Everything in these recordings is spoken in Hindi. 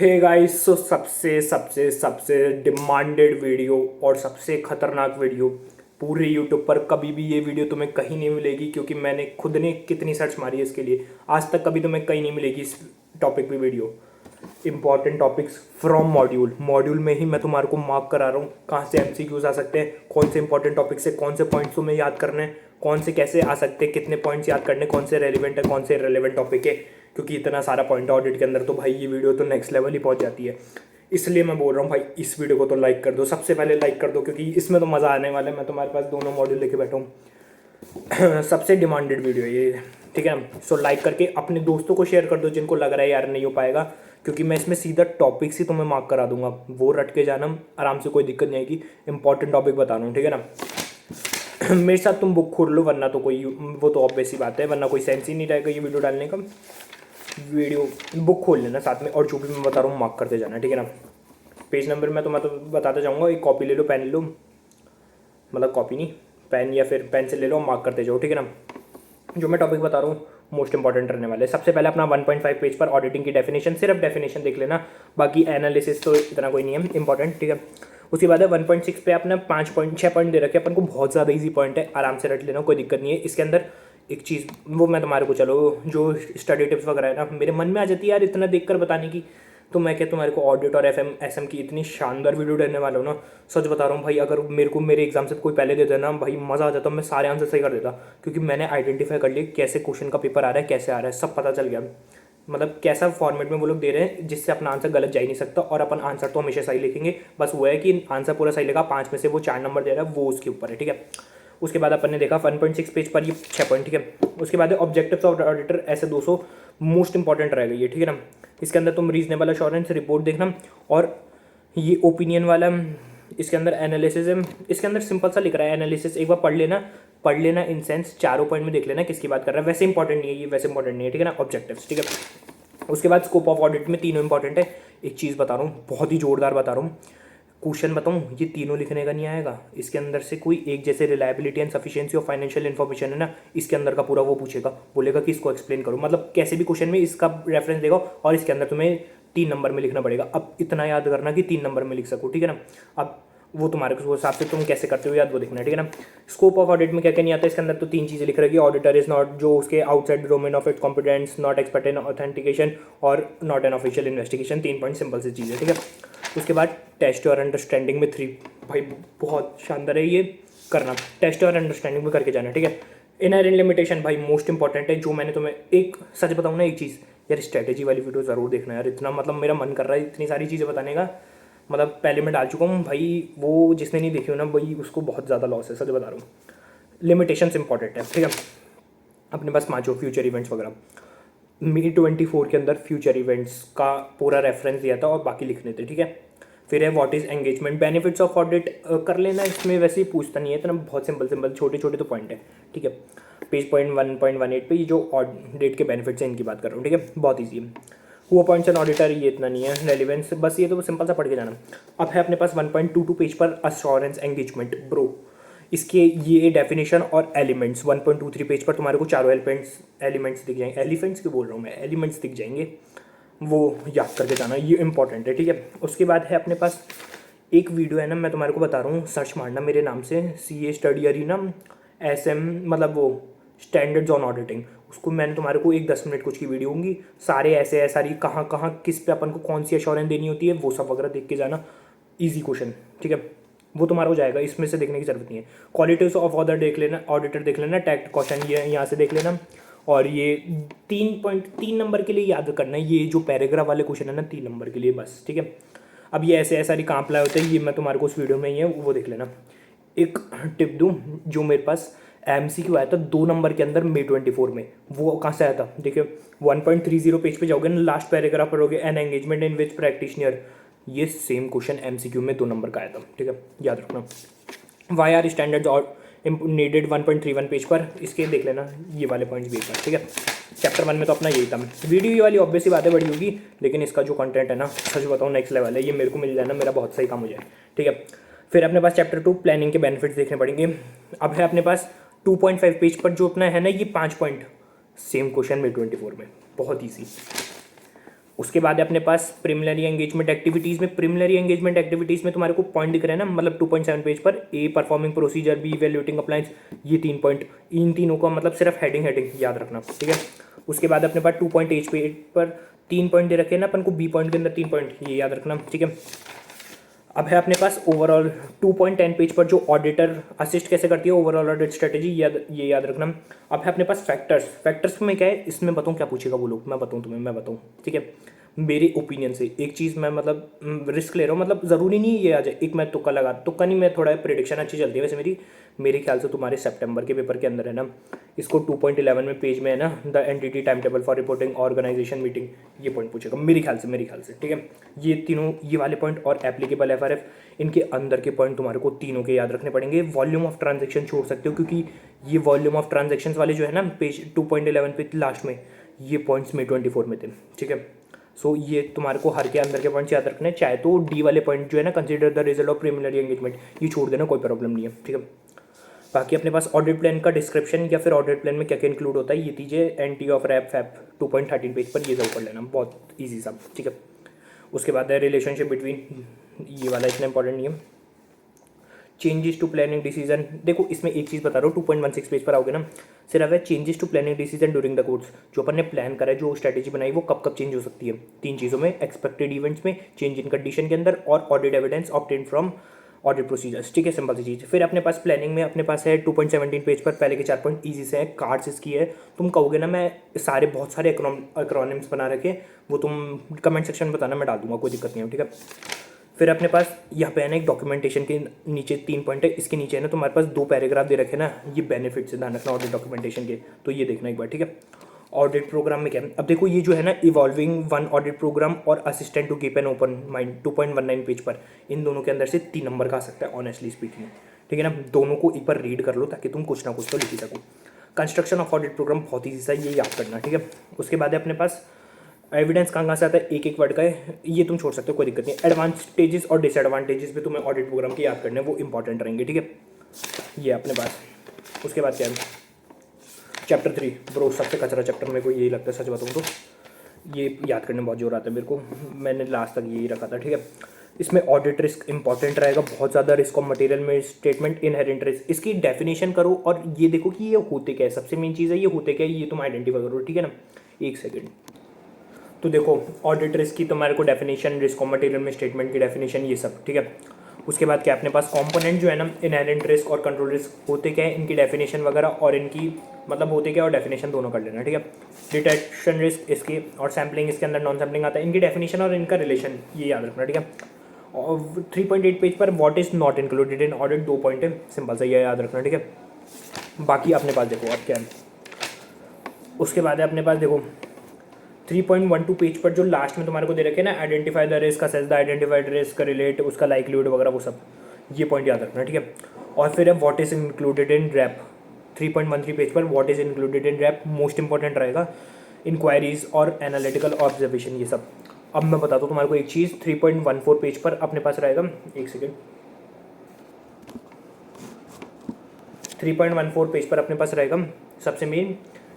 हे गाइस, सो सबसे सबसे सबसे डिमांडेड वीडियो और सबसे खतरनाक वीडियो पूरे यूट्यूब पर। कभी भी ये वीडियो तुम्हें कहीं नहीं मिलेगी, क्योंकि मैंने खुद ने कितनी सर्च मारी है इसके लिए, आज तक कभी तुम्हें कहीं नहीं मिलेगी इस टॉपिक पे video. Important topics from module module में ही मैं तुम्हारे को मार्क करा रहा हूँ कहाँ से एमसीक्यूज आ सकते हैं, कौन से इंपॉर्टेंट टॉपिक्स है, कौन से पॉइंट्स तुम्हें याद करने हैं, कौन से कैसे आ सकते हैं, कितने पॉइंट्स याद करने, कौन से रेलिवेंट है, कौन से रेलिवेंट टॉपिक है। क्योंकि इतना सारा पॉइंट है ऑडिट के अंदर, तो भाई ये वीडियो तो नेक्स्ट लेवल ही पहुंच जाती है। इसलिए मैं बोल रहा हूँ भाई, इस वीडियो को तो लाइक कर दो, सबसे पहले लाइक कर दो, क्योंकि इसमें तो मज़ा आने वाला है। मैं तुम्हारे पास दोनों मॉड्यूल लेके बैठा हूँ। सबसे डिमांडेड वीडियो ये, ठीक है। सो लाइक करके अपने दोस्तों को शेयर कर दो जिनको लग रहा है यार नहीं हो पाएगा, क्योंकि मैं इसमें सीधा टॉपिक्स ही तुम्हें मार्क करा दूंगा, वो रट के जाना आराम से, कोई दिक्कत नहीं आएगी। इंपॉर्टेंट टॉपिक बता रहा हूँ, ठीक है ना। मेरे साथ तुम बुक खोल लो, वरना तो कोई, वो तो ऑब्वियस ही बात है, वरना कोई सेंस ही नहीं रहेगा ये वीडियो डालने का। वीडियो बुक खोल लेना साथ में, और जो भी मैं बता रहा हूँ मार्क करते जाना, ठीक है ना। पेज नंबर मैं तुम्हें तो बताता जाऊँगा, एक कॉपी ले लो, पेन ले लो, मतलब कॉपी नहीं, पेन या फिर पेंसिल ले लो, मार्क करते जाओ, ठीक है ना। जो मैं टॉपिक बता रहा हूँ मोस्ट इंपॉर्टेंट रहने वाले। सबसे पहले अपना 1.5 पेज पर ऑडिटिंग की डेफिनेशन, सिर्फ डेफिनेशन देख लेना, बाकी एनालिसिस तो इतना कोई नहीं है इंपॉर्टेंट, ठीक है। उसके बाद है 1.6 पे अपने 6 पॉइंट दे रखे, अपन को बहुत ज़्यादा इजी पॉइंट है, आराम से रट लेना, कोई दिक्कत नहीं है। इसके अंदर एक चीज़ वो मैं तुम्हारे को, चलो जो स्टडी टिप्स वगैरह है ना, मेरे मन में आ जाती है यार इतना देखकर बताने की, तो मैं क्या तुम्हारे को ऑडिट और एसएम की इतनी शानदार वीडियो देने वाला हूँ ना। सच बता रहा हूँ भाई, अगर मेरे को मेरे एग्जाम से कोई पहले दे देना भाई, मज़ा आ जाता, मैं सारे आंसर सही कर देता, क्योंकि मैंने आइडेंटिफाई कर लिया कैसे क्वेश्चन का पेपर आ रहा है, कैसे आ रहा है, सब पता चल गया। मतलब कैसा फॉर्मेट में वो लोग दे रहे हैं जिससे अपना आंसर गलत जा ही नहीं सकता, और अपन आंसर तो हमेशा सही लिखेंगे, बस वो है कि आंसर पूरा सही लगा, 5 में से वो 4 नंबर दे रहा है, वो उसके ऊपर है, ठीक है। उसके बाद अपन ने देखा 1.6 पेज पर ये 6 पॉइंट, ठीक है। उसके बाद ऑब्जेक्टिव्स ऑफ ऑडिटर, ऐसे 200 मोस्ट इंपॉर्टेंट रहेगा ये, ठीक है ना। इसके अंदर तुम रीजनेबल अश्योरेंस रिपोर्ट देखना, और ये ओपिनियन वाला, इसके अंदर एनालिसिस है, इसके अंदर सिंपल सा लिख रहा है एनालिसिस, एक बार पढ़ लेना इन सेंस, चारों पॉइंट में देख लेना किसकी बात कर रहा है, वैसे इंपॉर्टेंट नहीं है ये, वैसे इंपॉर्टेंट नहीं है, ठीक है ना। ऑब्जेक्टिव्स, ठीक है। उसके बाद स्कोप ऑफ ऑडिट में तीनों इंपॉर्टेंट है। एक चीज़ बता रहा हूँ, बहुत ही जोरदार बता रहा हूँ, क्वेश्चन बताऊँ, ये तीनों लिखने का नहीं आएगा, इसके अंदर से कोई एक, जैसे reliability and sufficiency of financial information है ना, इसके अंदर का पूरा वो पूछेगा, बोलेगा कि इसको एक्सप्लेन करो, मतलब कैसे भी क्वेश्चन में इसका रेफरेंस देगा, और इसके अंदर तुम्हें 3 नंबर में लिखना पड़ेगा। अब इतना याद करना कि 3 नंबर में लिख सको, ठीक है ना। अब वो तुम्हारे को हिसाब से तुम कैसे करते हो याद, वो देखना, ठीक है ना। स्कोप ऑफ ऑडिट में क्या क्या नहीं आता, इसके अंदर तो 3 चीज़ें लिख रही है। ऑडिटर इज नॉट, जो उसके outside domain of it competence, not expert in authentication, और not an official investigation. 3 point simple सी चीज़ है, ठीक है। उसके बाद टेस्ट और अंडरस्टैंडिंग में 3, भाई बहुत शानदार है ये, करना टेस्ट और अंडरस्टैंडिंग में करके जाना, ठीक है। इनहेरेंट लिमिटेशन भाई मोस्ट इंपॉर्टेंट है, जो मैंने तुम्हें एक सच बताऊँ ना, एक चीज़ यार, स्ट्रैटेजी वाली वीडियो ज़रूर देखना यार, इतना मतलब मेरा मन कर रहा है इतनी सारी चीज़ें बताने का, मतलब पहले मैं डाल चुका हूँ भाई, वो जिसने नहीं देखी हो ना भाई, उसको बहुत ज़्यादा लॉस है, सच बता रहा हूँ। लिमिटेशंस इंपॉर्टेंट है, ठीक है। अपने पास 5 फ्यूचर इवेंट्स वगैरह, May 24 के अंदर फ्यूचर इवेंट्स का पूरा रेफरेंस दिया था, और बाकी लिखने थे, ठीक है। फिर है what is engagement, benefits of audit कर लेना, इसमें वैसे ही पूछता नहीं है इतना, बहुत सिंपल छोटे छोटे तो पॉइंट है, ठीक है। पेज पॉइंट 1.18 पे ये जो ऑडिट के बेनिफिट्स हैं इनकी बात कर रहा हूँ, ठीक है, बहुत ईजी है। हु अपॉइंट्स एन ऑडिटर, ये इतना नहीं है, रेलिवेंस बस ये तो सिंपल सा पढ़ के जाना। अब है अपने पास 1.22 पेज पर अश्योरेंस एंगेजमेंट ब्रो, इसके ये डेफिनेशन और एलिमेंट्स 1.23 पेज पर तुम्हारे को चारों एलिमेंट्स दिख जाएंगे, एलिफेंट्स क्यों बोल रहा हूँ मैं, एलिमेंट्स दिख जाएंगे, वो याद करके जाना, ये इंपॉर्टेंट है, ठीक है। उसके बाद है अपने पास एक वीडियो है ना, मैं तुम्हारे को बता रहा हूँ, सर्च मारना मेरे नाम से, CA स्टडी अरीना SM, मतलब वो स्टैंडर्ड्स ऑन ऑडिटिंग, उसको मैंने तुम्हारे को एक 10 मिनट कुछ की वीडियो होंगी, सारे ऐसे सारी कहाँ कहाँ किस पे अपन को कौन सी एश्योरेंस देनी होती है, वो सब वगैरह देख के जाना, ईजी क्वेश्चन, ठीक है, वो तुम्हारा हो जाएगा, इसमें से देखने की जरूरत नहीं है। क्वालिटीज ऑफ ऑर्डर देख लेना, ऑडिटर देख लेना, टैक्ट क्वेश्चन ये यहाँ से देख लेना, और ये 3.3 नंबर के लिए याद करना है, ये जो पैराग्राफ वाले क्वेश्चन है ना 3 नंबर के लिए बस, ठीक है। अब ये ऐसे सारी कहाँ अप्लाई होते हैं, ये मैं तुम्हारे को उस वीडियो में ही है, वो देख लेना। एक टिप दूँ, जो मेरे पास MCQ आया था 2 नंबर के अंदर May 24 में, वो कहाँ से आया था, देखिए 1.30 पेज पे जाओगे ना, लास्ट पैराग्राफ पढ़ोगे, an engagement in which practitioner, ये सेम क्वेश्चन MCQ में 2 नंबर का आया था, ठीक है, याद रखना। वाई आर स्टैंडर्ड्स और नीडेड 1.31 पेज पर, इसके देख लेना, ये वाले पॉइंट्स भी एक बार, ठीक है। चैप्टर 1 में तो अपना यही था। वीडियो ये वाली ऑब्वियस ही बातें बड़ी होगी, लेकिन इसका जो कंटेंट है ना, सच बताऊँ नेक्स्ट लेवल है, ये मेरे को मिल जाए ना, मेरा बहुत सही काम हो जाए, ठीक है। फिर अपने पास चैप्टर 2 प्लानिंग के बेनिफिट्स देखने पड़ेंगे। अब है अपने पास 2.5 पेज पर जो अपना है ना, ये 5 पॉइंट, सेम क्वेश्चन May 24 में, बहुत ईजी। उसके बाद है अपने पास प्रिलिमिनरी एंगेजमेंट एक्टिविटीज़ में। प्रिलिमिनरी एंगेजमेंट एक्टिविटीज़ में तुम्हारे को पॉइंट दिख रहे हैं ना, मतलब 2.7 पेज पर। A performing procedure, B evaluating appliance, ये 3 पॉइंट, इन तीनों का मतलब सिर्फ हेडिंग याद रखना, ठीक है। उसके बाद अपने पास 2.8 पेज पर 3 पॉइंट दे रखे हैं ना अपन को, बी पॉइंट के अंदर 3 पॉइंट, ये याद रखना, ठीक है। अब है अपने पास ओवरऑल 2.10 पेज पर जो ऑडिटर असिस्ट कैसे करती है, ओवरऑल ऑडिट स्ट्रेटेजी, ये याद रखना। अब है अपने पास फैक्टर्स में क्या है, इसमें बताऊँ क्या पूछेगा वो लोग, मैं बताऊँ तुम्हें, मैं बताऊँ, ठीक है। मेरे ओपिनियन से एक चीज़ मैं मतलब रिस्क ले रहा हूँ, मतलब ज़रूरी नहीं ये आ जाए, एक मैं तुक्का लगा, तुक्का नहीं, मैं थोड़ा प्रिडिक्शन अच्छी चलती है वैसे मेरे ख्याल से तुम्हारे सितंबर के पेपर के अंदर है ना, इसको 2.11 में पेज में है ना, the entity time table for reporting organisation meeting, ये पॉइंट पूछेगा मेरे ख्याल से, ठीक है। ये तीनों, ये वाले पॉइंट और एप्लीकेबल एफआरएफ, इनके अंदर के पॉइंट तुम्हारे को तीनों के याद रखने पड़ेंगे। वॉल्यूम ऑफ ट्रांजेक्शन छोड़ सकते हो, क्योंकि ये वॉल्यूम ऑफ ट्रांजेक्शन वाले जो है ना पेज 2.11 पे लास्ट में, ये पॉइंट्स में 24 में थे, ठीक है। सो ये तुम्हारे को हर के अंदर के पॉइंट्स याद रखने हैं। चाहे तो डी वाले पॉइंट जो है ना, consider the result of preliminary engagement, ये छोड़ देना, कोई प्रॉब्लम नहीं है, ठीक है। बाकी अपने पास ऑडिट प्लान का डिस्क्रिप्शन या फिर ऑडिट प्लान में क्या क्या इंक्लूड होता है, ये दीजिए एनटी ऑफ रैप फैप 2.13 पेज पर, ये जरूर कर लेना, बहुत ईजी सा, ठीक है। उसके बाद है रिलेशनशिप बिटवीन, ये वाला इतना इंपॉर्टेंट नहीं है। चेंजेस टू प्लानिंग डिसीजन, देखो इसमें एक चीज़ बता रहा हूँ, 2.16 पेज पर आओगे ना, सिर्फ है changes to planning decision during the course, जो अपन ने प्लान करा है, जो स्ट्रैटेजी बनाई, वो कब कब चेंज हो सकती है, 3 चीज़ों में, एक्सपेक्टेड इवेंट्स में, चेंज इन कंडीशन के अंदर, और audit evidence obtain from audit procedures, ठीक है, सिंपल सी चीज़। फिर अपने पास प्लानिंग में अपने पास है 2.17 पेज पर, पहले के 4 पॉइंट ईजी से हैं, कार्ड्स इसकी है। तुम कहोगे ना मैं बहुत सारे एक्रोनिम्स बना रखे, वो तुम कमेंट सेक्शन में बताना, मैं डाल दूंगा, कोई दिक्कत नहीं है, ठीक है। फिर अपने पास यहाँ पे है ना एक डॉक्यूमेंटेशन के नीचे 3 पॉइंट है, इसके नीचे है ना तुम्हारे पास 2 पैराग्राफ दे रखे ना, ये बेनिफिट से ध्यान रखना ऑडिट डॉक्यूमेंटेशन के, तो ये देखना एक बार, ठीक है। ऑडिट प्रोग्राम में क्या है, अब देखो ये जो है ना, इवॉल्विंग वन ऑडिट प्रोग्राम और assistant to keep an open mind, 2.19 page पर, इन दोनों के अंदर से 3 नंबर का आ सकता है, ऑनेस्टली स्पीकिंग, ठीक है ना। दोनों को एक बार रीड कर लो ताकि तुम कुछ ना कुछ तो लिख ही सको। कंस्ट्रक्शन ऑफ ऑडिट प्रोग्राम बहुत ही सा, ये याद करना, ठीक है। उसके बाद है अपने पास एविडेंस कहाँ से आता है, एक वर्ड का है, ये तुम छोड़ सकते हो, कोई दिक्कत नहीं। एडवांटेजेस और डिसएडवांटेजेस भी तुम्हें ऑडिट प्रोग्राम के याद करने हैं, वो इंपॉर्टेंट रहेंगे, ठीक है। ये अपने पास, उसके बाद क्या है, चैप्टर 3, ब्रो सबसे कचरा चैप्टर मेरे को यही लगता है, सच बताऊँ तो ये याद करने में बहुत जोर आता है मेरे को, मैंने लास्ट तक यही रखा था, ठीक है। इसमें ऑडिट रिस्क इंपॉर्टेंट रहेगा बहुत ज़्यादा, रिस्क ऑफ मटेरियल में स्टेटमेंट, इनहेरेंट रिस्क, इसकी डेफिनेशन करो और ये देखो कि ये होते क्या है, सबसे मेन चीज़ है ये होते क्या है, ये तुम आइडेंटिफाई करो, ठीक है ना। एक सेकेंड, तो देखो ऑडिट रिस्क की तुम्हारे को डेफिनेशन, रिस्क ऑफ मटेरियल में स्टेटमेंट की डेफिनेशन, ये सब, ठीक है। उसके बाद क्या अपने पास कंपोनेंट जो है ना, इनहेरेंट रिस्क और कंट्रोल रिस्क होते क्या है, इनकी डेफिनेशन वगैरह और इनकी मतलब होते क्या और डेफिनेशन दोनों कर लेना, ठीक है। डिटेक्शन रिस्क इसके और सैम्पलिंग इसके अंदर, नॉन सैम्पलिंग आता है, इनकी डेफिनेशन और इनका रिलेशन, ये याद रखना, ठीक है। और 3.8 पेज पर what is not included in audit, 2 point है, सिंपल सा ये याद रखना, ठीक है। बाकी अपने पास देखो अब क्या है, उसके बाद है अपने पास देखो 3.12 पेज पर जो लास्ट में तुम्हारे को दे रखे ना, identify the risk, assess the identified risk, relate उसका लाइक्लीहुड वगैरह, वो सब ये पॉइंट याद रखना, ठीक है। और फिर है what is included in wrap, 3.13 page पर what is included in wrap, most important रहेगा, इंक्वायरीज और एनालिटिकल ऑब्जर्वेशन, ये सब। अब मैं बताता हूँ तुम्हारे को एक चीज़, 3.14 पेज पर अपने पास रहेगा, एक सेकेंड, 3.14 पेज पर अपने पास रहेगा सबसे मेन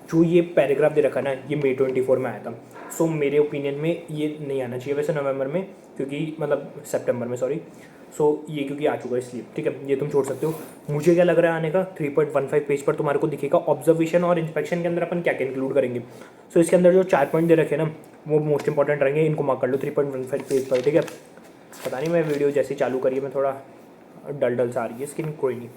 जो ये पैराग्राफ दे रखा ना, ये May 24 में आया था। सो मेरे ओपिनियन में ये नहीं आना चाहिए वैसे नवंबर में, क्योंकि मतलब सितंबर में, सॉरी। सो ये क्योंकि आ चुका है इसलिए, ठीक है, ये तुम छोड़ सकते हो। मुझे क्या लग रहा है आने का, 3.15 पेज पर तुम्हारे को दिखेगा ऑब्जर्वेशन और इंस्पेक्शन के अंदर अपन क्या क्या इंक्लूड करेंगे। सो इसके अंदर जो 4 पॉइंट दे रखे ना, वो मोस्ट इंपॉर्टेंट रहेंगे, इनको मार्क कर लो 3.15 पेज पर, ठीक है। पता नहीं मैं वीडियो जैसे चालू करिए मैं थोड़ा डल सा आ रही है स्किन, कोई नहीं।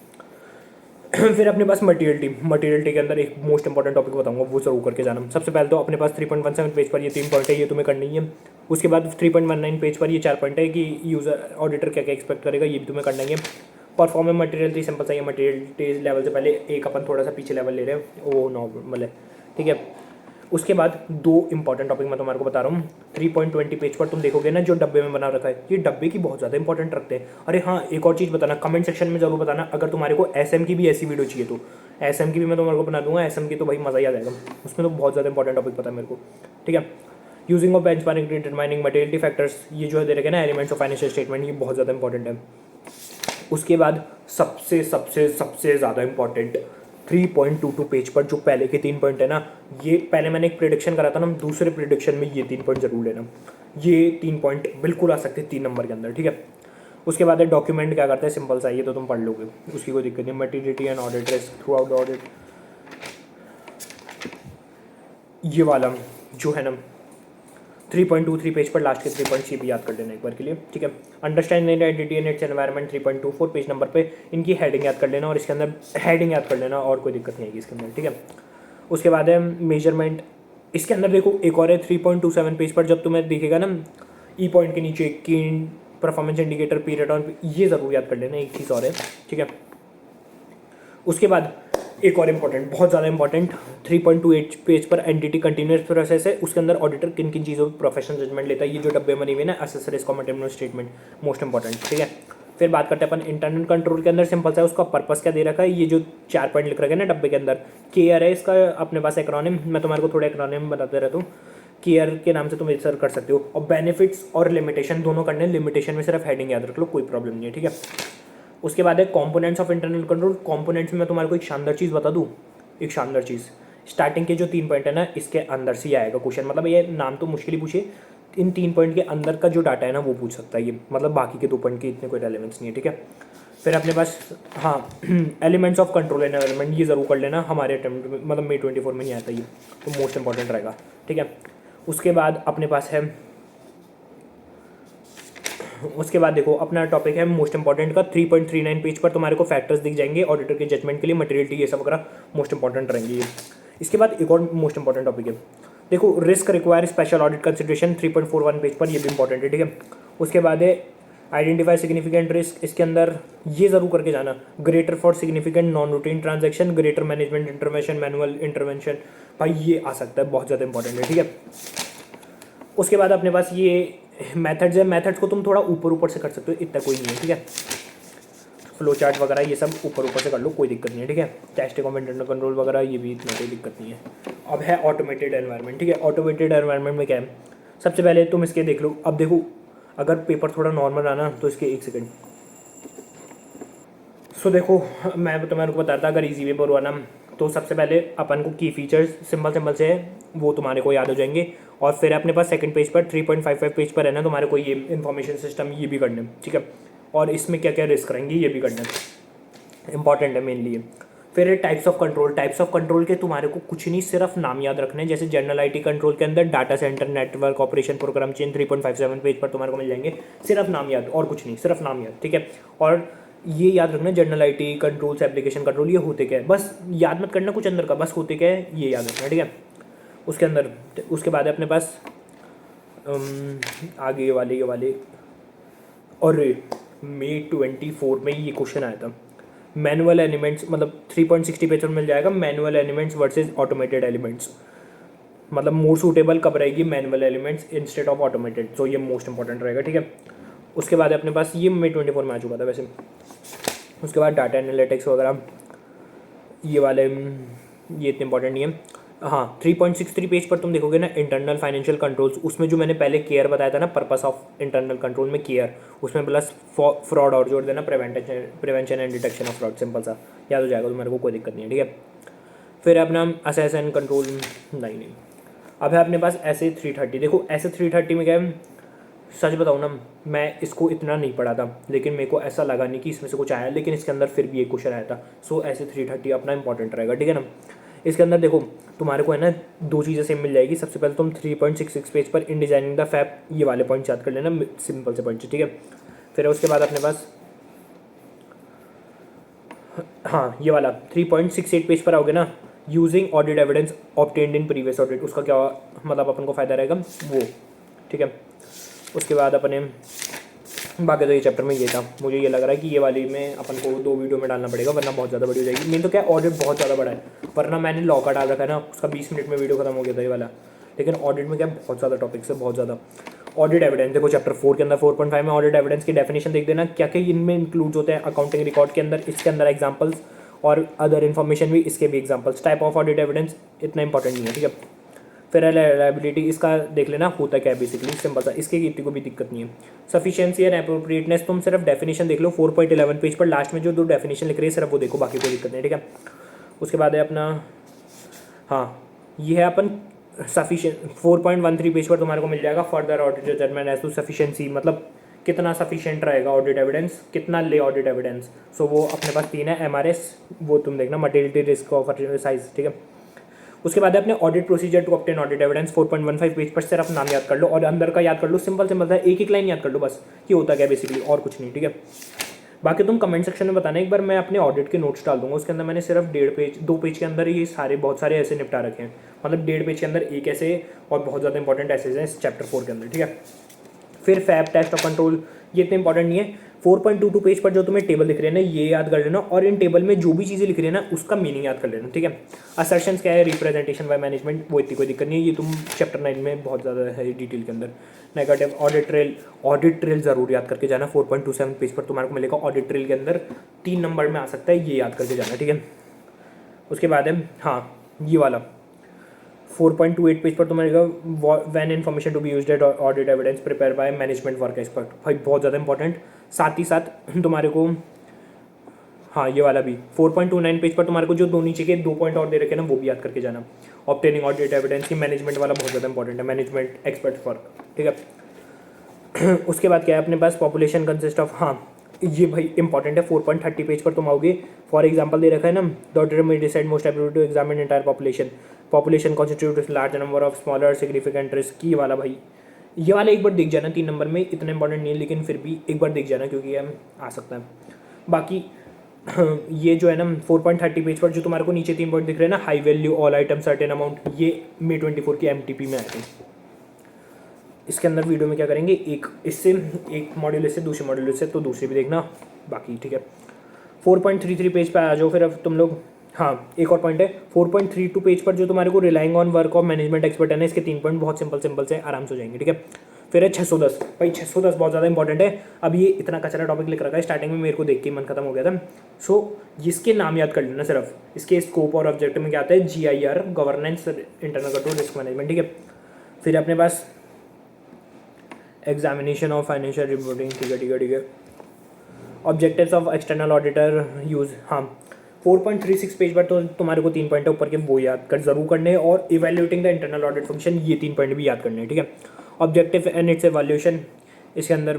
फिर अपने पास मटीरियलिटी के अंदर एक मोस्ट इंपॉर्टेंट टॉपिक बताऊंगा, वो जरूर करके जाना। सबसे पहले तो अपने पास 3.17 पेज पर ये 3 पॉइंट है, ये तुम्हें करनी है। उसके बाद 3.19 पेज पर ये 4 पॉइंट है कि यूज़र ऑडिटर क्या क्या एक्सपेक्ट करेगा, ये भी तुम्हें करना ही है। परफॉर्मेंस मटीरियलिटी सिंपल सा, ये मटीरियलिटी लेवल से पहले एक अपन थोड़ा सा पीछे लेवल ले रहे हैं, वो नॉर्मल है, ठीक है। उसके बाद 2 इंपॉर्टेंट टॉपिक मैं तुम्हारे को बता रहा हूँ। 3.20 पेज पर तुम देखोगे ना जो डब्बे में बना रखा है, ये डब्बे की बहुत ज़्यादा इंपॉर्टेंट रखते हैं। अरे हाँ, एक और चीज़ बताना, कमेंट सेक्शन में जरूर बताना अगर तुम्हारे को एसएम की भी ऐसी वीडियो चाहिए तो एसएम की भी मैं तुम्हारे को बना दूंगा। एसएम की तो भाई मज़ा ही आ जाएगा, उसमें तो बहुत ज़्यादा इंपॉर्टेंट टॉपिक पता है मेरे को, ठीक है। Using of benchmarking determining materiality factors, ये जो है दे रखे ना एलिमेंट्स ऑफ फाइनेंशियल स्टेटमेंट, ये बहुत ज़्यादा इंपॉर्टेंट है। उसके बाद सबसे सबसे सबसे ज़्यादा इंपॉर्टेंट 3.22 पेज पर जो पहले के 3 पॉइंट है ना, ये पहले मैंने एक प्रिडिक्शन करा था ना, दूसरे प्रिडिक्शन में ये 3 पॉइंट जरूर लेना। ये 3 पॉइंट बिल्कुल आ सकते हैं 3 नंबर के अंदर, ठीक है। उसके बाद है डॉक्यूमेंट क्या करता है, सिंपल सा, ये तो तुम पढ़ लोगे, उसकी कोई दिक्कत नहीं। Materiality and audit risk through out the audit, ये वाला जो है ना 3.23 पेज पर लास्ट के 3 पॉइंट्स, ये भी याद कर लेना एक बार के लिए, ठीक है। Understanding identity and it's environment 3.24 page number पे इनकी हेडिंग याद कर लेना, और इसके अंदर हेडिंग याद कर लेना, और कोई दिक्कत नहीं आएगी इसके अंदर, ठीक है। उसके बाद है मेजरमेंट, इसके अंदर देखो एक और है 3.27 पेज पर, जब तुम्हें दिखेगा ना ई पॉइंट के नीचे की परफॉर्मेंस इंडिकेटर पीरियड ऑन, ये ज़रूर याद कर लेना, एक चीज़ और है, ठीक है। उसके बाद एक और इम्पॉर्टेंट, बहुत ज़्यादा इंपॉर्टेंट 3.28 पेज पर एंटिटी कंटिन्यूस प्रोसेस है, उसके अंदर ऑडिटर किन किन चीज़ों पर प्रोफेशनल जजमेंट लेता है, ये जो डब्बे बनी हुए ना असेसरीज कॉमेंटेबल स्टेटमेंट, मोस्ट इंपॉर्टेंट, ठीक है। फिर बात करते हैं अपन इंटरनल कंट्रोल के अंदर, सिंपल सा है, उसका पर्पस क्या दे रखा है, ये जो 4 पॉइंट लिख रखे हैं ना डब्बे के अंदर, केयर है इसका अपने पास एक्रोनिम, मैं तुम्हारे को थोड़ा एक्रोनिम बताते रहता हूँ, केयर के नाम से तुम रिसर्च कर सकते हो। और बेनिफिट्स और लिमिटेशन दोनों करने हैं, लिमिटेशन में सिर्फ हेडिंग याद रख लो, कोई प्रॉब्लम नहीं है, ठीक है। उसके बाद है components of internal control. Components में मैं तुम्हारे को एक शानदार चीज़ बता दूँ, एक शानदार चीज़, स्टार्टिंग के जो 3 पॉइंट है ना, इसके अंदर से ही आएगा क्वेश्चन, मतलब ये नाम तो मुश्किल ही पूछे, इन 3 पॉइंट के अंदर का जो डाटा है ना वो पूछ सकता है ये, मतलब बाकी के 2 पॉइंट की इतने कोई रेलेवेंस नहीं है, ठीक है। फिर अपने पास हाँ एलिमेंट्स ऑफ कंट्रोल एनवायरनमेंट, ये ज़रूर कर लेना, हमारे अटेम्प्ट में मतलब May 24 में नहीं आता ये, तो मोस्ट इंपॉर्टेंट रहेगा, ठीक है। उसके बाद अपने पास है, उसके बाद देखो अपना टॉपिक है मोस्ट इंपॉर्टेंट का 3.39 पेज पर तुम्हारे को फैक्टर्स दिख जाएंगे ऑडिटर के जजमेंट के लिए, मटेरियलिटी ये सब वगैरह मोस्ट इंपॉर्टेंट रहेंगे ये। इसके बाद एक और मोस्ट इंपॉर्टेंट टॉपिक है, देखो risk require special audit consideration 3.41 page पर, ये भी इंपॉर्टेंट है, ठीक है। उसके बाद है आइडेंटिफाई सिग्निफिकेंट रिस्क, इसके अंदर ये ज़रूर करके जाना, greater for significant non routine transaction, greater management intervention, manual intervention, भाई ये आ सकता है, बहुत ज़्यादा इंपॉर्टेंट है, ठीक है। उसके बाद अपने पास ये मेथड्स है, मेथड्स को तुम थोड़ा ऊपर ऊपर से कर सकते हो, इतना कोई नहीं है, ठीक है। फ्लो चार्ट वगैरह ये सब ऊपर ऊपर से कर लो, कोई दिक्कत नहीं है, ठीक है। टेस्ट इंटरनल कंट्रोल वगैरह ये भी इतना कोई दिक्कत नहीं है। अब है ऑटोमेटेड एनवायरनमेंट, ठीक है। ऑटोमेटेड एनवायरनमेंट में क्या है, सबसे पहले तुम इसके देख लो, अब देखो अगर पेपर थोड़ा नॉर्मल आना तो इसके 1 सेकेंड, सो देखो मैं तुम्हारे को बताता, अगर ईजी पेपर हुआ ना तो सबसे पहले अपन को की फीचर्स सिंपल से है वो तुम्हारे को याद हो जाएंगे, और फिर अपने पास सेकंड पेज पर 3.55 पेज पर है ना तुम्हारे को ये इन्फॉर्मेशन सिस्टम ये भी करना है, ठीक है। और इसमें क्या क्या रिस्क रहेंगे ये भी करना है, इंपॉर्टेंट है मेनली ये। फिर types of control, types of control के तुम्हारे को कुछ नहीं सिर्फ नाम याद रखने हैं, जैसे जनरल आईटी कंट्रोल के अंदर data centre network operation programme chain 3.57 page पर तुम्हारे को मिल जाएंगे, सिर्फ नाम याद और कुछ नहीं, सिर्फ नाम याद, ठीक है। और ये याद रखना general IT controls application control ये होते क्या है, बस याद मत करना कुछ अंदर का, बस होते क्या है ये याद रखना, ठीक है। उसके अंदर उसके बाद है अपने पास आगे ये वाले और May 24 में ये क्वेश्चन आया था, मैनुअल एलिमेंट्स, मतलब 3.60 पेज पर मिल जाएगा, manual elements versus automated elements, मतलब मोर सूटेबल कब रहेगी manual elements instead of automated, तो ये मोस्ट इंपॉर्टेंट रहेगा, ठीक है। उसके बाद अपने पास ये May 24 में आ चुका था वैसे। उसके बाद डाटा एनालिटिक्स वगैरह ये वाले ये इतने इंपॉर्टेंट नहीं है। हाँ 3.63 पेज पर तुम देखोगे ना इंटरनल फाइनेंशियल कंट्रोल्स, उसमें जो मैंने पहले केयर बताया था ना, पर्पस ऑफ इंटरनल कंट्रोल में केयर, उसमें प्लस फ्रॉड और जोड़ देना, prevention and detection of fraud, simple सा याद हो जाएगा, तो मेरे को कोई दिक्कत नहीं है, ठीक है। फिर अपना असेस एंड कंट्रोल, नहीं अब है अपने पास ऐसे 330, देखो ऐसे 330 में क्या है, सच बताऊँ ना मैं इसको इतना नहीं पढ़ा था, लेकिन मेरे को ऐसा लगा नहीं कि इसमें से कुछ आया, लेकिन इसके अंदर फिर भी एक क्वेश्चन आया था, सो ऐसे 330 अपना इंपॉर्टेंट रहेगा, ठीक है ना। इसके अंदर देखो तुम्हारे को है ना 2 चीज़ें सेम मिल जाएगी, सबसे पहले तुम 3.66 पेज पर इन डिजाइनिंग द फैप ये वाले पॉइंट याद कर लेना, सिंपल से पॉइंट, ठीक है। फिर उसके बाद अपने पास हाँ ये वाला 3.68 पेज पर आओगे ना, using audit evidence obtained in previous audit, उसका क्या मतलब अपन को फ़ायदा रहेगा वो, ठीक है। उसके बाद अपने बाकी तो ये चैप्टर में ये था, मुझे ये लग रहा है कि ये वाली में अपन को 2 वीडियो में डालना पड़ेगा, वरना बहुत ज़्यादा बड़ी हो जाएगी। मेन तो क्या ऑडिट बहुत ज़्यादा बड़ा है, वरना मैंने लॉ का डाल रखा है ना, उसका 20 मिनट में वीडियो खत्म हो गया था ये वाला, लेकिन ऑडिट में क्या बहुत ज़्यादा टॉपिक्स है, बहुत ज़्यादा। ऑडिट एविडेंस देखो चैप्टर 4 के अंदर 4.5 में ऑडिट एविडेंस की डेफिनेशन देख देना, क्या क्या इनमें इंक्लूड होते हैं अकाउंटिंग रिकॉर्ड के अंदर, इसके अंदर एग्जाम्पल्स और अदर इन्फॉर्मेशन भी, इसके भी examples. Type of audit evidence इतना इंपॉर्टेंट नहीं है, ठीक है। फिर रिलायबिलिटी, इसका देख लेना होता क्या है बेसिकली, सिंपल सा, इसके कितनी को भी दिक्कत नहीं है। सफिशिएंसी एंड एप्रोप्रिएटनेस तुम सिर्फ डेफिनेशन देख लो 4.11 पेज पर, लास्ट में जो 2 डेफिनेशन लिख रही है सिर्फ वो देखो, बाकी कोई दिक्कत नहीं, ठीक है। उसके बाद है अपना, हाँ ये है अपन सफिशिएंट 4.13 पेज पर तुम्हारे को मिल जाएगा further audit judgement as to sufficiency, मतलब कितना सफिशिएंट रहेगा ऑडिट एविडेंस, कितना ले ऑडिट एविडेंस। सो वो अपने पास 3 है, MRS वो तुम देखना, मटेरियलिटी रिस्क ऑफ साइज, ठीक है। उसके बाद है अपने audit procedure to obtain audit evidence 4.15 page पर सिर्फ नाम याद कर लो और अंदर का याद कर लो, सिंपल सिंपल था, एक लाइन याद कर लो बस, ये होता क्या बेसिकली और कुछ नहीं, ठीक है। बाकी तुम कमेंट सेक्शन में बताना, एक बार मैं अपने ऑडिट के नोट्स डाल दूंगा, उसके अंदर मैंने सिर्फ 1.5 पेज 2 पेज के अंदर ये सारे बहुत सारे ऐसे निपटा रखे हैं, मतलब 1.5 पेज के अंदर एक ऐसे और बहुत ज़्यादा इंपॉर्टेंट ऐसे हैं इस चैप्टर 4 के अंदर, ठीक है। फिर फैब टेस्ट ऑफ कंट्रोल, ये इतने इंपॉर्टेंट नहीं है। 4.22 पेज पर जो तुम्हें टेबल दिख रहे हैं ना, ये याद कर लेना और इन टेबल में जो भी चीज़ें लिख रही है ना उसका मीनिंग याद कर लेना, ठीक है। असर्शंस क्या है, रिप्रेजेंटेशन बाय मैनेजमेंट, वो इतनी कोई दिक्कत नहीं है, ये तुम चैप्टर 9 में बहुत ज़्यादा है डिटेल के अंदर। नेगेटिव ऑडिट ट्रेल जरूर याद करके जाना, 4.27 पेज पर तुम्हारे को मिलेगा, ऑडिट ट्रेल के अंदर 3 नंबर में आ सकता है, ये याद करके जाना, ठीक है। उसके बाद है हाँ ये वाला 4.28 पेज पर तुम्हारे when information to be used at audit evidence prepare by management work expert, भाई बहुत ज़्यादा इंपॉर्टेंट। साथ ही साथ तुम्हारे को हाँ ये वाला भी 4.29 पेज पर तुम्हारे को जो दो नीचे के 2 पॉइंट और दे रखे हैं ना वो भी याद करके जाना। ऑब्टेनिंग ऑडिट एविडेंस की मैनेजमेंट वाला बहुत ज़्यादा इंपॉर्टेंट है, मैनेजमेंट एक्सपर्ट वर्क, ठीक है। उसके बाद क्या है अपने पास, पॉपुलेशन कंसिस्ट ऑफ, हाँ ये भाई इंपॉर्टेंट है, 4.30 पेज पर तुम आओगे, फॉर एग्जांपल दे रखा है ना, the auditor may decide most appropriate to examine entire population constitute large number of smaller significant risk, ये वाला भाई, ये वाला एक बार देख जाना, 3 नंबर में, इतना इंपॉर्टेंट नहीं है लेकिन फिर भी एक बार देख जाना क्योंकि ये आ सकता है। बाकी ये जो है ना 4.30 पेज पर जो तुम्हारे को नीचे 3 पॉइंट दिख रहे हैं ना, high value all item certain amount, ये May 24 की MTP में आए थे। इसके अंदर वीडियो में क्या करेंगे, एक मॉड्यूल से दूसरे मॉड्यूल से, तो दूसरे भी देखना बाकी, ठीक है। 4.33 पेज पर आ जाओ फिर अब तुम लोग, हाँ एक और पॉइंट है 4.32 पेज पर जो तुम्हारे को relying on work of management expert है ना, इसके 3 पॉइंट बहुत सिंपल से आराम से हो जाएंगे, ठीक है। फिर है 610, भाई 610 बहुत ज़्यादा इंपॉर्टेंट है। अब ये इतना कचरा टॉपिक लिख रखा है, स्टार्टिंग में मेरे को देख के मन खत्म हो गया था। सो इसके नाम याद कर लेना सिर्फ, इसके स्कोप और ऑब्जेक्टिव में क्या आता है, GIR governance internal control risk management, ठीक है। फिर अपने पास एग्जामिनेशन ऑफ फाइनेंशियल रिपोर्टिंग, ठीक है। Objectives of external auditor use, हाँ 4.36 पेज पर तो तुम्हारे को 3 पॉइंट है ऊपर के, वो याद कर जरूर करने हैं, और evaluating the internal audit function, ये 3 पॉइंट भी याद करने हैं, ठीक है। ऑब्जेक्टिव एंड इट्स एवैल्यूएशन, इसके अंदर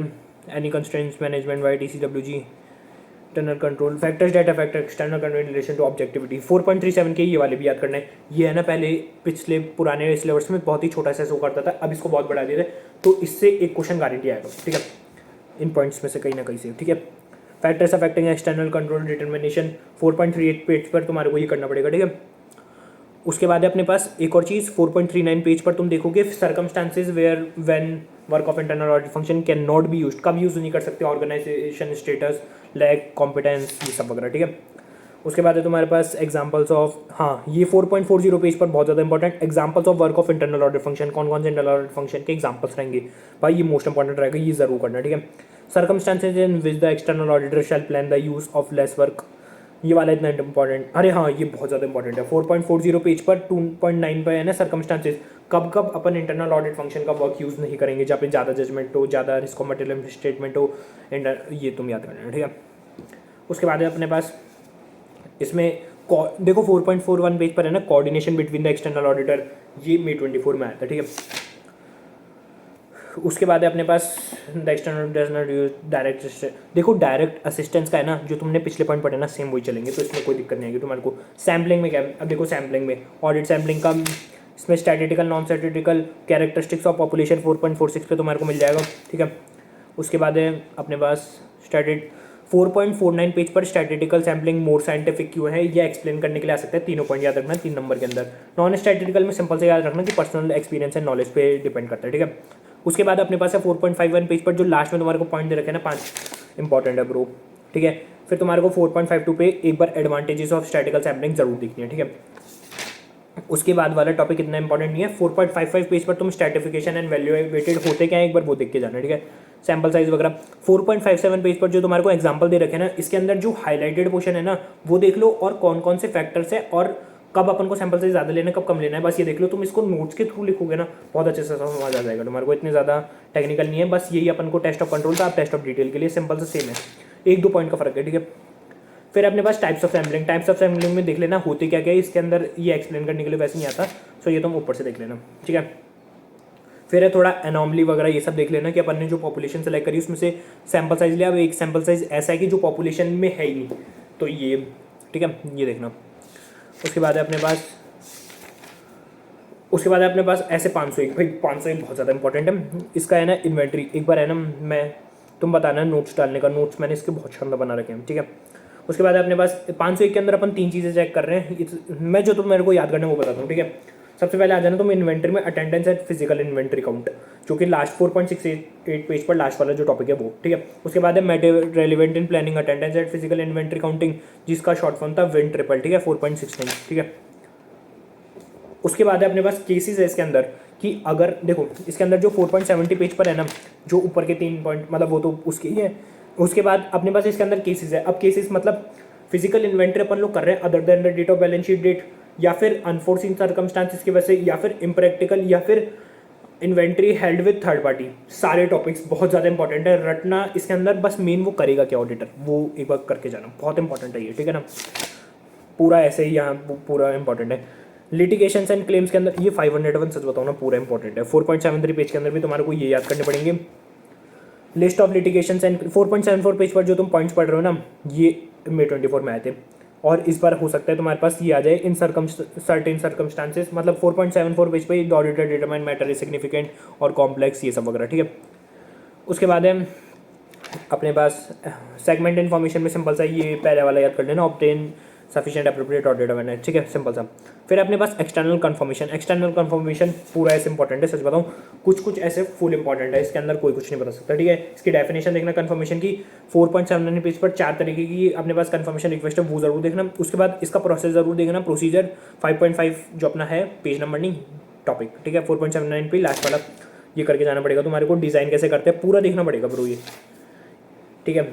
any constraints management by TCWG, internal control factors that affect external control in relation to objectivity, 4.37 के ये वाले भी याद करने हैं। ये है ना पहले पिछले पुराने सिलेबस में बहुत ही छोटा सा शो करता था, अब इसको बहुत बढ़ा दिया है, तो इससे एक क्वेश्चन गारंटी आएगा, ठीक है, इन पॉइंट्स में से कहीं ना कहीं से, ठीक है। Factors affecting external control determination, 4.38 page पर तुम्हारे को ये करना पड़ेगा, ठीक है। उसके बाद है अपने पास एक और चीज़ 4.39 पेज पर तुम देखोगे circumstances where when work of internal audit function can not be used, कब यूज़ नहीं कर सकते, ऑर्गेनाइजेशन स्टेटस, लैक कॉम्पिटेंस, ये सब वगैरह, ठीक है। उसके बाद है तुम्हारे पास एग्जांपल्स ऑफ, हाँ ये 4.40 पेज पर बहुत ज़्यादा important, examples of work of internal audit function, कौन कौन से इंटरनल ऑडिट फंक्शन के एग्जांपल्स रहेंगे भाई, ये मोस्ट इंपॉर्टेंट रहेगा, ये जरूर करना, ठीक है। Circumstances in which the external auditor shall plan the use of lace work, ये वाला इतना इंपॉर्टेंट, अरे हाँ ये बहुत ज़्यादा इंपॉर्टेंट है। 4.40 पेज पर 2.9 पर है ना सर्कमस्टांसेस, कब कब अपन इंटरनल ऑडिट फंक्शन का वर्क यूज़ नहीं करेंगे, जहाँ पे ज़्यादा जजमेंट हो, ज़्यादा रिस्क ऑफ मटेरियल स्टेटमेंट हो, ये तुम याद करना, ठीक है। उसके बाद है अपने पास इसमें देखो 4.41 पेज पर है ना coordination between the external auditor, ये May 24 में आया था, ठीक है। उसके बाद है अपने पास द एक्सटर्नल डायरेक्ट, देखो डायरेक्ट असिस्टेंस का है ना, जो तुमने पिछले पॉइंट पढ़े ना सेम वही चलेंगे, तो इसमें कोई दिक्कत नहीं आएगी तुम्हारे को। सैम्पलिंग में क्या है, अब देखो सैम्पलिंग में ऑडिट सैम्पलिंग का, इसमें statistical non statistical characteristics of population 4.46 पे तुम्हारे को मिल जाएगा, ठीक है। उसके बाद है अपने पास 4.49 पेज पर स्टैटिस्टिकल सैम्पलिंग मोर साइंटिफिक क्यों है, यह एक्सप्लेन करने के लिए आ सकता है, तीनों पॉइंट याद रखना 3 नंबर के अंदर। नॉन स्टैटिस्टिकल में सिंपल से याद रखना कि पर्सनल एक्सपीरियंस एंड नॉलेज पे डिपेंड करता है, ठीक है। उसके बाद अपने पास है 4.51 पेज पर जो लास्ट में तुम्हारे को पॉइंट दे रखे हैं ना 5 इंपॉर्टेंट है ब्रो, ठीक है। फिर तुम्हारे को 4.52 पे एक बार एडवांटेजेस ऑफ स्टैटिस्टिकल सैम्पलिंग जरूर देखनी है, ठीक है। उसके बाद वाला टॉपिक इतना इंपॉर्टेंट नहीं है। 4.55 पेज पर तुम स्टैटिफिकेशन एंड वैल्यूएटेड होते क्या है एक बार वो देख के जाना, ठीक है, सैम्पल साइज वगैरह। 4.57 पेज पर जो तुम्हारे को एग्जांपल दे रखे हैं ना, इसके अंदर जो हाईलाइटेड पोर्शन है ना वो देख लो, और कौन कौन से फैक्टर्स है और कब अपन को सैंपल साइज ज़्यादा लेना है, कब कम लेना है, बस ये देख लो। तुम इसको नोट्स के थ्रू लिखोगे ना बहुत अच्छे से समझ आ जाएगा तुम्हारे को, इतने ज़्यादा टेक्निकल नहीं है, बस यही अपन को टेस्ट ऑफ कंट्रोल था, अब टेस्ट ऑफ डिटेल के लिए सिंपल से सेम है, 1-2 पॉइंट का फर्क है, ठीक है। फिर अपने पास types of sampling, types of sampling में देख लेना होते क्या क्या है इसके अंदर, ये एक्सप्लेन करने के लिए वैसे नहीं आता, सो ये तुम ऊपर से देख लेना, ठीक है। फिर है थोड़ा एनॉमली वगैरह ये सब देख लेना कि अपन ने जो पॉपुलेशन सेलेक्ट करी उसमें से सैम्पल साइज लिया, अब एक सैम्पल साइज ऐसा है कि जो पॉपुलेशन में है ही नहीं, तो ये ठीक है, ये देखना। उसके बाद है अपने पास ऐसे 501, भाई 501 बहुत ज़्यादा इंपॉर्टेंट है। इसका है ना इन्वेंट्री, एक बार है ना मैं तुम बताना नोट्स डालने का, नोट्स मैंने इसके बहुत शानदार बना रखे हैं, ठीक है। उसके बाद है अपने पास 501 के अंदर अपन 3 चीज़ें चेक कर रहे हैं, मैं जो तुम मेरे को याद करना है वो बताता हूँ, ठीक है। सबसे पहले आ जाना तुम इन्वेंट्री में attendance and physical inventory count, जो कि लास्ट 4.68 पेज पर लास्ट वाला जो टॉपिक है वो, ठीक है। उसके बाद है matter relevant in planning attendance and physical inventory counting, जिसका शॉर्ट फॉर्म था विन ट्रिपल, ठीक है, 4.69, ठीक है। उसके बाद है अपने पास केसेस है इसके अंदर कि अगर देखो इसके अंदर जो 4.70 पेज पर है ना, जो ऊपर के 3 पॉइंट मतलब वो तो उसके ही है। उसके बाद अपने पास इसके अंदर केसेस है। अब केसेस मतलब फिजिकल इन्वेंट्री अपन लोग कर रहे हैं other than the date of balance sheet date, या फिर अनफोर्सिन सर्कमस्टांसिस की वजह से, या फिर इम्प्रैक्टिकल, या फिर inventory held with third party. सारे टॉपिक्स बहुत ज़्यादा इंपॉर्टेंट है रटना इसके अंदर, बस मेन वो करेगा क्या ऑडिटर, वो एक बार करके जाना, बहुत इंपॉर्टेंट है ये, ठीक है ना। पूरा ऐसे ही यहाँ पूरा इंपॉर्टेंट है। लिटिगेशंस एंड क्लेम्स के अंदर ये 501 सच बताओ ना पूरा इंपॉर्टेंट है। 4.73 पेज के अंदर भी तुम्हारे को ये याद करने पड़ेंगे। List of litigations and 4.74 page पर जो तुम पॉइंट्स पढ़ रहे हो ना, ये May 24 में आए थे, और इस बार हो सकता है तुम्हारे पास ये आ जाए इन सर्टेन सर्कमस्टांसेस, मतलब 4.74 पेज पे auditor determine matter is significant और कॉम्प्लेक्स, ये सब वगैरह, ठीक है। उसके बाद है अपने पास सेगमेंट इन्फॉर्मेशन में सिंपल सा ये पहले वाला याद कर लेना, obtain sufficient appropriate audit awareness, ठीक है, सिंपल सा। फिर अपने पास एक्सटर्नल कन्फर्मेशन पूरा ऐसे इंपॉर्टेंट है, सच बताऊं कुछ ऐसे फुल इंपॉर्टेंट है, इसके अंदर कोई कुछ नहीं बता सकता, ठीक है। इसकी डेफिनेशन देखना कन्फर्मेशन की, 4.79 पेज पर 4 तरीके की अपने पास कन्फर्मेशन रिक्वेस्ट है, वो जरूर देखना। उसके बाद इसका प्रोसेस जरूर देखना, प्रोसीजर 5.5 जो अपना है, पेज नंबर नहीं टॉपिक, ठीक है, 4.79 पे लास्ट वाला ये करके जाना पड़ेगा तुम्हारे को। डिज़ाइन कैसे करते हैं पूरा देखना पड़ेगा ब्रो ये, ठीक है।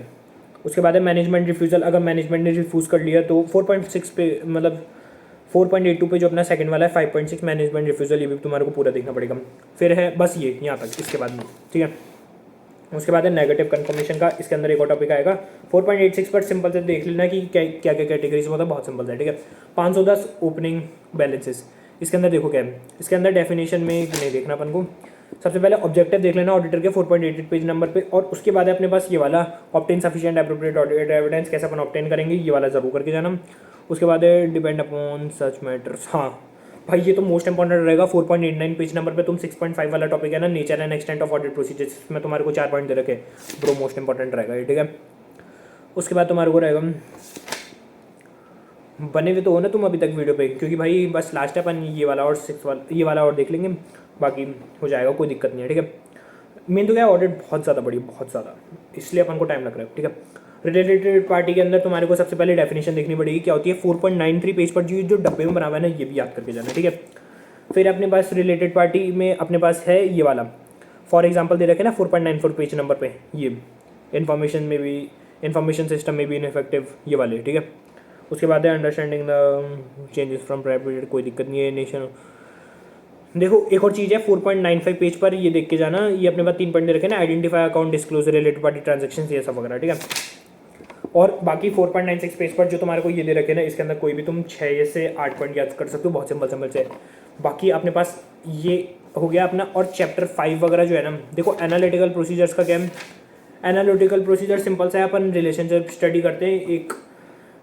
उसके बाद है मैनेजमेंट रिफ्यूज़ल, अगर मैनेजमेंट ने रिफ्यूज़ कर लिया तो 4.6 पे मतलब 4.82 पे जो अपना सेकंड वाला है 5.6 मैनेजमेंट रिफ्यूज़ल, ये भी तुम्हारे को पूरा देखना पड़ेगा। फिर है बस ये यहाँ तक, इसके बाद में, ठीक है। उसके बाद है नेगेटिव कन्फर्मेशन का, इसके अंदर एक और टॉपिक आएगा 4.86 पर सिंपल से देख लेना कि क्या क्या कैटेगरीज होता है, बहुत सिंपल है, ठीक है। 510 ओपनिंग बैलेंसेस, इसके अंदर देखो क्या है, इसके अंदर डेफिनेशन में नहीं देखना अपन को। सबसे पहले ऑब्जेक्टिव देख लेना ऑडिटर के 4.88 पेज नंबर पे, और उसके बाद है अपने पास ये वाला obtain sufficient appropriate audit evidence, कैसे अपन ऑब्टेन करेंगे ये वाला जरूर करके जाना। उसके बाद है डिपेंड अपॉन सच मैटर्स, हाँ भाई ये तो मोस्ट इंपॉर्टेंट रहेगा। 4.89 पेज नंबर पे तुम 6.5 वाला टॉपिक है ना, nature and extent of audit procedures, इसमें तुम्हारे को 4 पॉइंट दे रखे ब्रो, मोस्ट इंपॉर्टेंट रहेगा ये, ठीक है। उसके बाद तुम्हारे को रहेगा, बने हुए तो हो ना तुम अभी तक वीडियो पे, क्योंकि भाई बस लास्ट है अपन ये वाला और 6 वाला ये वाला और देख लेंगे, बाकी हो जाएगा, कोई दिक्कत नहीं है, ठीक है। मेन तो क्या है ऑडिट बहुत ज़्यादा बड़ी, बहुत ज़्यादा, इसलिए अपन को टाइम लग रहा है, ठीक है। रिलेटेड पार्टी के अंदर तुम्हारे को सबसे पहले डेफिनेशन देखनी पड़ेगी क्या होती है। 4.93 पेज पर जो डब्बे में बना हुआ है ना, ये भी याद करके जाना, ठीक है। फिर अपने पास रिलेटेड पार्टी में अपने पास है ये वाला, फॉर एग्जांपल दे रखे ना 4.94 पेज नंबर पे, ये इन्फॉर्मेशन सिस्टम में भी इनफेक्टिव, ये वाले, ठीक है। उसके बाद है understanding the changes from private, कोई दिक्कत नहीं है। नेशन देखो एक और चीज़ है 4.95 पेज पर ये देख के जाना, ये अपने पास 3 पॉइंट दे रखे ना, identify account disclosure related party transaction, ये सब वगैरह, ठीक है। और बाकी 4.96 पेज पर जो तुम्हारे को ये दे रखे ना, इसके अंदर कोई भी तुम 6 से 8 पॉइंट याद कर सकते हो, बहुत सिंपल से। बाकी अपने पास ये हो गया अपना, और चैप्टर 5 वगैरह जो है ना, देखो एनालिटिकल प्रोसीजर्स का क्या है। एनालिटिकल प्रोसीजर सिंपल सा है, अपन रिलेशनशिप स्टडी करते हैं एक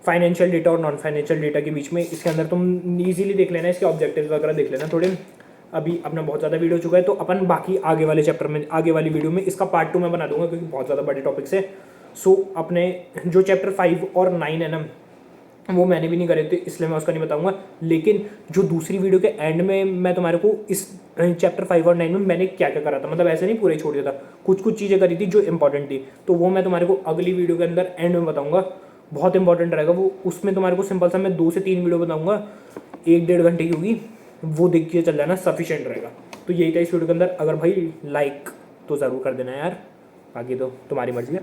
फाइनेंशियल डेटा और नॉन फाइनेंशियल डेटा के बीच में। इसके अंदर तुम ईजिली देख लेना, इसके ऑब्जेक्टिव्स वगैरह देख लेना थोड़े। अभी अपना बहुत ज़्यादा वीडियो हो चुका है, तो अपन बाकी आगे वाले चैप्टर में, आगे वाली वीडियो में इसका पार्ट 2 में बना दूंगा, क्योंकि बहुत ज़्यादा बड़े टॉपिक्स है। सो अपने जो चैप्टर 5 और 9 है ना, वो मैंने भी नहीं करे थे, इसलिए मैं उसका नहीं बताऊंगा। लेकिन जो दूसरी वीडियो के एंड में मैं तुम्हारे को इस चैप्टर 5 और 9 में मैंने क्या क्या करा था, मतलब ऐसे नहीं पूरे छोड़ दिया था, कुछ चीज़ें करी थी जो इंपॉर्टेंट थी, तो वो मैं तुम्हारे को अगली वीडियो के अंदर एंड में बताऊंगा। बहुत इंपॉर्टेंट रहेगा वो, उसमें तुम्हारे को सिंपल सा मैं 2 से 3 वीडियो बताऊंगा, 1-1.5 घंटे की होगी, वो देख के चल जाना, सफिशिएंट रहेगा। तो यही था इस वीडियो के अंदर। अगर भाई लाइक तो ज़रूर कर देना यार, बाकी तो तुम्हारी मर्जी है।